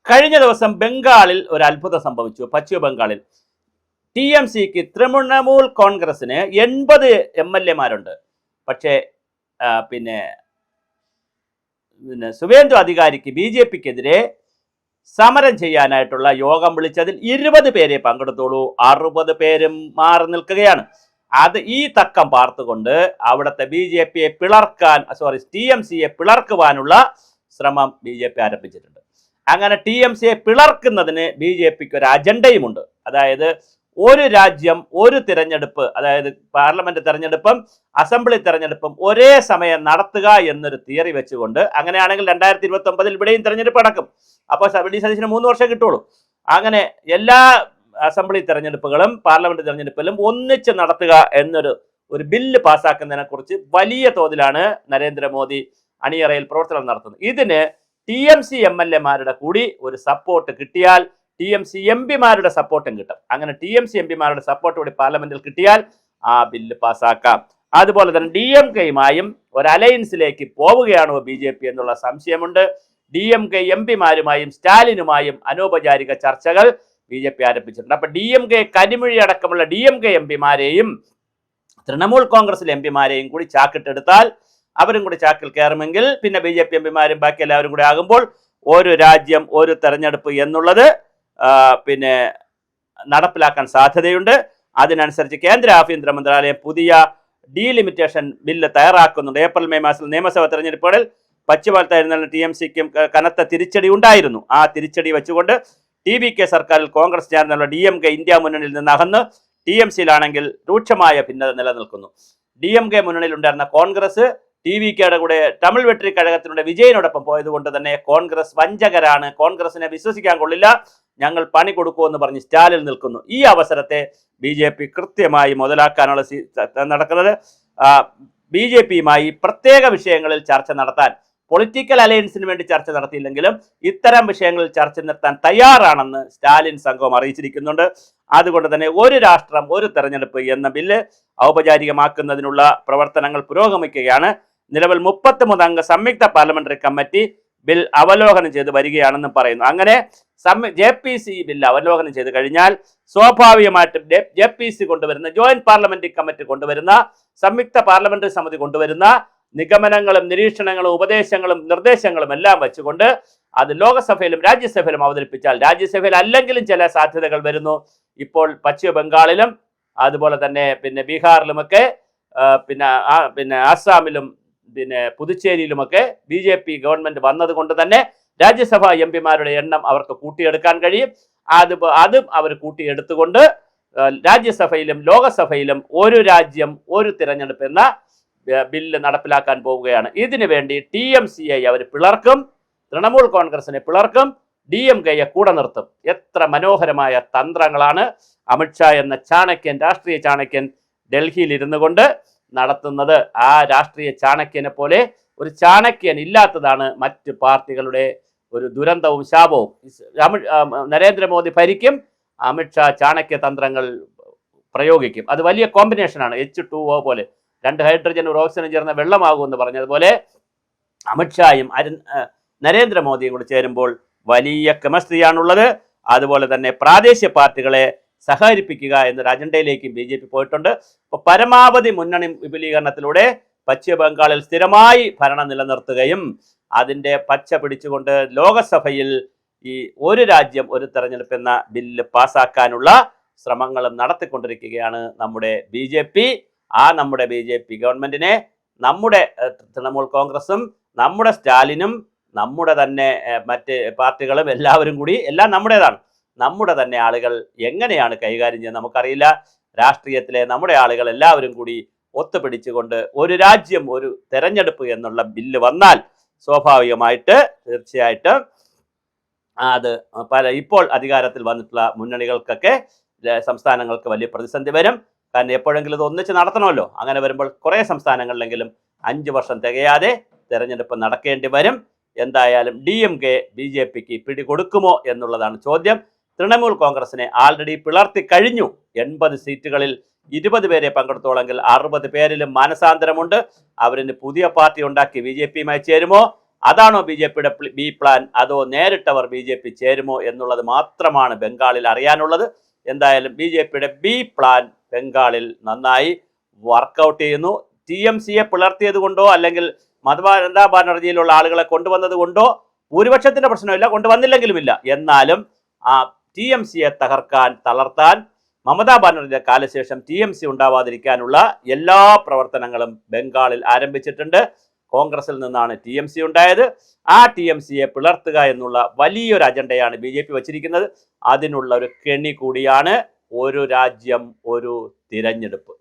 കഴിഞ്ഞ ദിവസം ബംഗാളിൽ ഒരു അത്ഭുതം സംഭവിച്ചു. പശ്ചിമ ബംഗാളിൽ TMCക്ക് തൃണമൂൽ കോൺഗ്രസിന് 80 MLA-മാരുണ്ട്. പക്ഷേ പിന്നെ സുവേന്ദു അധികാരിക്ക് BJPക്കെതിരെ സമരം ചെയ്യാനായിട്ടുള്ള യോഗം വിളിച്ചതിൽ 20 പേരെ പങ്കെടുത്തോളൂ, 60 പേരും മാറി നിൽക്കുകയാണ്. ഈ തക്കം പാർത്തുകൊണ്ട് അവിടുത്തെ TMCയെ പിളർക്കുവാനുള്ള ശ്രമം BJP ആരംഭിച്ചിട്ടുണ്ട്. അങ്ങനെ TMCയെ പിളർക്കുന്നതിന് BJPക്ക് ഒരു അജണ്ടയുമുണ്ട്. അതായത് ഒരു രാജ്യം ഒരു തിരഞ്ഞെടുപ്പ്, അതായത് പാർലമെന്റ് തെരഞ്ഞെടുപ്പും അസംബ്ലി തെരഞ്ഞെടുപ്പും ഒരേ സമയം നടത്തുക എന്നൊരു തിയറി വെച്ചുകൊണ്ട്, അങ്ങനെയാണെങ്കിൽ 2029 ഇവിടെയും തെരഞ്ഞെടുപ്പ് നടക്കും. അപ്പോൾ VD സതീശന് 3 വർഷം കിട്ടുള്ളൂ. അങ്ങനെ എല്ലാ അസംബ്ലി തെരഞ്ഞെടുപ്പുകളും പാർലമെന്റ് തെരഞ്ഞെടുപ്പിലും ഒന്നിച്ച് നടത്തുക ഒരു ബില്ല് പാസ്സാക്കുന്നതിനെ കുറിച്ച് വലിയ തോതിലാണ് നരേന്ദ്രമോദി അണിയറയിൽ പ്രവർത്തനം നടത്തുന്നത്. ഇതിന് TMC MLA-മാരുടെ കൂടി ഒരു സപ്പോർട്ട് കിട്ടിയാൽ TMC MP-മാരുടെ സപ്പോർട്ടും കിട്ടും. അങ്ങനെ TMC MP-മാരുടെ സപ്പോർട്ട് കൂടി പാർലമെന്റിൽ കിട്ടിയാൽ ആ ബില്ല് പാസ്സാക്കാം. അതുപോലെ തന്നെ DMK-യുമായും ഒരു അലയൻസിലേക്ക് പോവുകയാണോ BJP എന്നുള്ള സംശയമുണ്ട്. DMK MP-മാരുമായും സ്റ്റാലിനുമായും അനൗപചാരിക ചർച്ചകൾ BJP ആരംഭിച്ചിട്ടുണ്ട്. അപ്പൊ DMK കരിമിഴി അടക്കമുള്ള DMK MP-മാരെയും തൃണമൂൽ കോൺഗ്രസിലെ MP-മാരെയും കൂടി ചാക്കിട്ടെടുത്താൽ, അവരും കൂടി ചാക്കിൽ കയറുമെങ്കിൽ പിന്നെ BJP MP-മാരും ബാക്കി എല്ലാവരും കൂടി ആകുമ്പോൾ ഒരു രാജ്യം ഒരു തെരഞ്ഞെടുപ്പ് എന്നുള്ളത് പിന്നെ നടപ്പിലാക്കാൻ സാധ്യതയുണ്ട്. അതിനനുസരിച്ച് കേന്ദ്ര ആഭ്യന്തര മന്ത്രാലയം പുതിയ ഡീലിമിറ്റേഷൻ ബില്ല് തയ്യാറാക്കുന്നുണ്ട്. ഏപ്രിൽ മെയ് മാസത്തിൽ നിയമസഭാ തെരഞ്ഞെടുപ്പുകളിൽ പശ്ചിമബംഗാളിൽ TMCക്കും കനത്ത തിരിച്ചടി ഉണ്ടായിരുന്നു. ആ തിരിച്ചടി വെച്ചുകൊണ്ട് TVK സർക്കാരിൽ കോൺഗ്രസ് ചേർന്നുള്ള DMK ഇന്ത്യ മുന്നണിയിൽ നിന്ന് അകന്ന് TMCയിലാണെങ്കിൽ രൂക്ഷമായ ഭിന്നത നിലനിൽക്കുന്നു. DMK മുന്നണിയിൽ ഉണ്ടായിരുന്ന കോൺഗ്രസ് TVKയുടെ കൂടെ തമിഴ് വെട്രി കഴകത്തിലൂടെ വിജയനോടൊപ്പം പോയതുകൊണ്ട് തന്നെ കോൺഗ്രസ് വഞ്ചകരാണ്, കോൺഗ്രസിനെ വിശ്വസിക്കാൻ കൊള്ളില്ല, ഞങ്ങൾ പണി കൊടുക്കുമെന്ന് പറഞ്ഞ് സ്റ്റാലിൽ നിൽക്കുന്നു. ഈ അവസരത്തെ BJP കൃത്യമായി മുതലാക്കാനുള്ള നടക്കുന്നത്. BJPയുമായി പ്രത്യേക വിഷയങ്ങളിൽ ചർച്ച നടത്താൻ, പൊളിറ്റിക്കൽ അലയൻസിന് വേണ്ടി ചർച്ച നടത്തിയില്ലെങ്കിലും ഇത്തരം വിഷയങ്ങളിൽ ചർച്ച നടത്താൻ തയ്യാറാണെന്ന് സ്റ്റാലിൻ സംഘം അറിയിച്ചിരിക്കുന്നുണ്ട്. അതുകൊണ്ട് തന്നെ ഒരു രാഷ്ട്രം ഒരു തെരഞ്ഞെടുപ്പ് എന്ന ബില്ല് ഔപചാരികമാക്കുന്നതിനുള്ള പ്രവർത്തനങ്ങൾ പുരോഗമിക്കുകയാണ്. നിലവിൽ 33 അംഗ സംയുക്ത പാർലമെന്ററി കമ്മിറ്റി ബിൽ അവലോകനം ചെയ്ത് വരികയാണെന്നും പറയുന്നു. അങ്ങനെ JPC ബില്ല് അവലോകനം ചെയ്ത് കഴിഞ്ഞാൽ സ്വാഭാവികമായിട്ടും JPC കൊണ്ടുവരുന്ന ജോയിന്റ് പാർലമെന്ററി കമ്മിറ്റി കൊണ്ടുവരുന്ന സംയുക്ത പാർലമെന്ററി സമിതി കൊണ്ടുവരുന്ന നിഗമനങ്ങളും നിരീക്ഷണങ്ങളും ഉപദേശങ്ങളും നിർദ്ദേശങ്ങളും എല്ലാം വെച്ചുകൊണ്ട് അത് ലോകസഭയിലും രാജ്യസഭയിലും അവതരിപ്പിച്ചാൽ, രാജ്യസഭയിൽ അല്ലെങ്കിലും ചില സാധ്യതകൾ വരുന്നു. ഇപ്പോൾ പശ്ചിമ ബംഗാളിലും അതുപോലെ തന്നെ പിന്നെ ബീഹാറിലുമൊക്കെ പിന്നെ ആസാമിലും പിന്നെ പുതുച്ചേരിയിലുമൊക്കെ BJP ഗവൺമെന്റ് വന്നതുകൊണ്ട് തന്നെ രാജ്യസഭാ MP-മാരുടെ എണ്ണം അവർക്ക് കൂട്ടിയെടുക്കാൻ കഴിയും. അതും അവർ കൂട്ടിയെടുത്തുകൊണ്ട് രാജ്യസഭയിലും ലോകസഭയിലും ഒരു രാജ്യം ഒരു തിരഞ്ഞെടുപ്പ് എന്ന ബില്ല് നടപ്പിലാക്കാൻ പോവുകയാണ്. ഇതിനു വേണ്ടി TMCയെ അവർ പിളർക്കും, തൃണമൂൽ കോൺഗ്രസിനെ പിളർക്കും, DMKയെ കൂടെ നിർത്തും. എത്ര മനോഹരമായ തന്ത്രങ്ങളാണ് അമിത്ഷാ എന്ന ചാണക്യൻ, രാഷ്ട്രീയ ചാണക്യൻ ഡൽഹിയിൽ ഇരുന്നു കൊണ്ട് നടത്തുന്നത്. ആ രാഷ്ട്രീയ ചാണക്യനെ പോലെ ഒരു ചാണക്യൻ ഇല്ലാത്തതാണ് മറ്റ് പാർട്ടികളുടെ ഒരു ദുരന്തവും ശാപവും. നരേന്ദ്രമോദി ഭരിക്കും, അമിത്ഷാ ചാണക്യ തന്ത്രങ്ങൾ പ്രയോഗിക്കും. അത് വലിയ കോമ്പിനേഷനാണ്. H2O പോലെ 2 ഹൈഡ്രജൻ ഒരു ഓക്സിജൻ ചേർന്ന വെള്ളമാകുമെന്ന് പറഞ്ഞതുപോലെ അമിത്ഷായും നരേന്ദ്രമോദിയും കൂടി ചേരുമ്പോൾ വലിയ കെമിസ്ട്രിയാണുള്ളത്. അതുപോലെ തന്നെ പ്രാദേശിക പാർട്ടികളെ സഹകരിപ്പിക്കുക എന്നൊരു അജണ്ടയിലേക്കും BJP പോയിട്ടുണ്ട്. അപ്പോൾ പരമാവധി മുന്നണി വിപുലീകരണത്തിലൂടെ പശ്ചിമ ബംഗാളിൽ സ്ഥിരമായി ഭരണം നിലനിർത്തുകയും അതിൻ്റെ പച്ച പിടിച്ചുകൊണ്ട് ലോകസഭയിൽ ഈ ഒരു രാജ്യം ഒരു തെരഞ്ഞെടുപ്പ് എന്ന ബില്ല് പാസ്സാക്കാനുള്ള ശ്രമങ്ങളും നടത്തിക്കൊണ്ടിരിക്കുകയാണ് നമ്മുടെ BJP. നമ്മുടെ BJP ഗവൺമെന്റിനെ നമ്മുടെ തൃണമൂൽ കോൺഗ്രസും നമ്മുടെ സ്റ്റാലിനും നമ്മുടെ തന്നെ മറ്റ് പാർട്ടികളും എല്ലാവരും കൂടി, എല്ലാം നമ്മുടേതാണ്, നമ്മുടെ തന്നെ ആളുകൾ എങ്ങനെയാണ് കൈകാര്യം ചെയ്യുന്നത് നമുക്കറിയില്ല. രാഷ്ട്രീയത്തിലെ നമ്മുടെ ആളുകൾ എല്ലാവരും കൂടി ഒത്തുപിടിച്ചുകൊണ്ട് ഒരു രാജ്യം ഒരു തെരഞ്ഞെടുപ്പ് എന്നുള്ള ബില്ല് വന്നാൽ സ്വാഭാവികമായിട്ട് തീർച്ചയായിട്ടും അത് ഇപ്പോൾ അധികാരത്തിൽ വന്നിട്ടുള്ള മുന്നണികൾക്കൊക്കെ സംസ്ഥാനങ്ങൾക്ക് വലിയ പ്രതിസന്ധി വരും. കാരണം എപ്പോഴെങ്കിലും ഇത് ഒന്നിച്ച് നടത്തണമല്ലോ. അങ്ങനെ വരുമ്പോൾ കുറേ സംസ്ഥാനങ്ങളിലെങ്കിലും 5 വർഷം തികയാതെ തെരഞ്ഞെടുപ്പ് നടക്കേണ്ടി വരും. എന്തായാലും DMK BJPക്ക് പിടികൊടുക്കുമോ എന്നുള്ളതാണ് ചോദ്യം. തൃണമൂൽ കോൺഗ്രസിനെ ആൾറെഡി പിളർത്തി കഴിഞ്ഞു. 80 സീറ്റുകളിൽ 20 പേരെ പങ്കെടുത്തോളെങ്കിൽ 60 പേരിലും മാനസാന്തരമുണ്ട്. അവരിന് പുതിയ പാർട്ടി ഉണ്ടാക്കി BJPയുമായി ചേരുമോ, അതാണോ BJP-യുടെ ബി പ്ലാൻ, അതോ നേരിട്ടവർ BJP ചേരുമോ എന്നുള്ളത് മാത്രമാണ് ബംഗാളിൽ അറിയാനുള്ളത്. എന്തായാലും BJP-യുടെ ബി പ്ലാൻ ബംഗാളിൽ നന്നായി വർക്കൗട്ട് ചെയ്യുന്നു. TMCയെ പിളർത്തിയത് കൊണ്ടോ അല്ലെങ്കിൽ മമതാ ബാനർജിയിലുള്ള ആളുകളെ കൊണ്ടുവന്നത് കൊണ്ടോ ഭൂരിപക്ഷത്തിന്റെ പ്രശ്നമില്ല, കൊണ്ടുവന്നില്ലെങ്കിലുമില്ല. എന്നാലും ആ TMCയെ തകർക്കാൻ, തളർത്താൻ, മമതാ ബാനർജിയുടെ കാലശേഷം TMC ഉണ്ടാവാതിരിക്കാനുള്ള എല്ലാ പ്രവർത്തനങ്ങളും ബംഗാളിൽ ആരംഭിച്ചിട്ടുണ്ട്. കോൺഗ്രസിൽ നിന്നാണ് TMC ഉണ്ടായത്. ആ TMCയെ പിളർത്തുക എന്നുള്ള വലിയൊരു അജണ്ടയാണ് BJP വച്ചിരിക്കുന്നത്. അതിനുള്ള ഒരു കെണി കൂടിയാണ് ഒരു രാജ്യം ഒരു തിരഞ്ഞെടുപ്പ്.